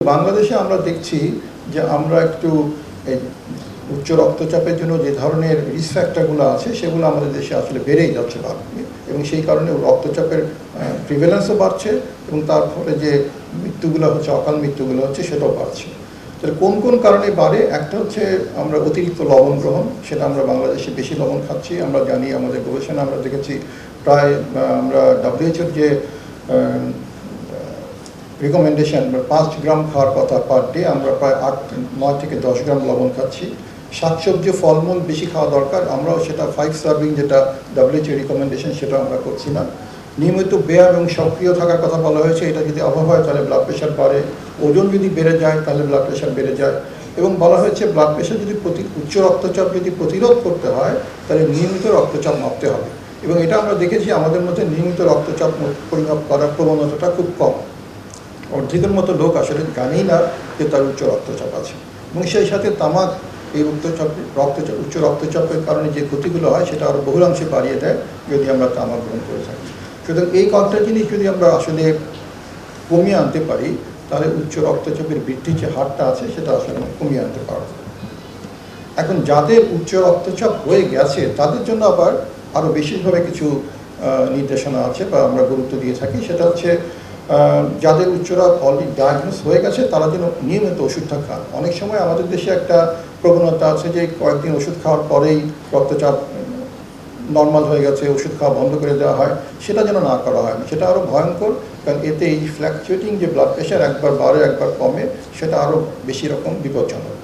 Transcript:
বাংলাদেশে আমরা দেখছি যে আমরা একটু উচ্চ রক্তচাপের জন্য যে ধরনের রিস্ক ফ্যাক্টরগুলো আছে সেগুলো আমাদের দেশে আসলে বেড়েই যাচ্ছে বাড়বে এবং সেই কারণে রক্তচাপের প্রিভ্যালেন্সও বাড়ছে এবং তার ফলে যে মৃত্যুগুলো হচ্ছে অকাল মৃত্যুগুলো হচ্ছে সেটাও বাড়ছে। তাহলে কোন কোন কারণে বাড়ে? একটা হচ্ছে আমরা অতিরিক্ত লবণ গ্রহণ, সেটা আমরা বাংলাদেশে বেশি লবণ খাচ্ছি। আমরা জানি, আমাদের গবেষণা আমরা দেখেছি প্রায় আমরা WHO যে রিকমেন্ডেশন 5 গ্রাম খাওয়ার কথা পার ডে, আমরা প্রায় 9 থেকে 10 গ্রাম লবণ খাচ্ছি। শাকসবজি ফলমূল বেশি খাওয়া দরকার, আমরাও সেটা 5 সার্ভিং যেটা WHO রিকমেন্ডেশন সেটা আমরা করছি না। নিয়মিত ব্যায়াম এবং সক্রিয় থাকার কথা বলা হয়েছে, এটা যদি অভাব হয় তাহলে ব্লাড প্রেশার বাড়ে, ওজন যদি বেড়ে যায় তাহলে ব্লাড প্রেশার বেড়ে যায়। এবং বলা হয়েছে ব্লাড প্রেশার যদি উচ্চ রক্তচাপ যদি প্রতিরোধ করতে হয় তাহলে নিয়মিত রক্তচাপ মাপতে হবে। এবং এটা আমরা দেখেছি আমাদের মধ্যে নিয়মিত রক্তচাপ পরিমাপ করার প্রবণতাটা খুব কম। অর্ধেকের মতো লোক আসলে জানেই না যে তার উচ্চ রক্তচাপ আছে। এবং সেই সাথে তামাক এই উচ্চ রক্তচাপের কারণে যে ক্ষতিগুলো হয় সেটা আরও বহুলাংশে বাড়িয়ে দেয় যদি আমরা তামাক গ্রহণ করে থাকি। সুতরাং এই কয়েকটা জিনিস যদি আমরা আসলে কমিয়ে আনতে পারি তাহলে উচ্চ রক্তচাপের বৃদ্ধির যে হারটা আছে সেটা আসলে কমিয়ে আনতে পারব। এখন যাদের উচ্চ রক্তচাপ হয়ে গেছে তাদের জন্য আবার আরও বিশেষভাবে কিছু নির্দেশনা আছে বা আমরা গুরুত্ব দিয়ে থাকি। সেটা হচ্ছে যাদের উচ্চরক্ত অলরেডি ডায়াগনোস হয়ে গেছে তারা যেন নিয়মিত ওষুধটা খান। অনেক সময় আমাদের দেশে একটা প্রবণতা আছে যে কয়েকদিন ওষুধ খাওয়ার পরেই রক্তচাপ নর্মাল হয়ে গেছে, ওষুধ খাওয়া বন্ধ করে দেওয়া হয়। সেটা যেন না করা হয় না, সেটা আরও ভয়ঙ্কর। কারণ এতে এই ফ্ল্যাকচুয়েটিং যে ব্লাড প্রেশার একবার বাড়ে একবার কমে সেটা আরও বেশি রকম বিপজ্জনক।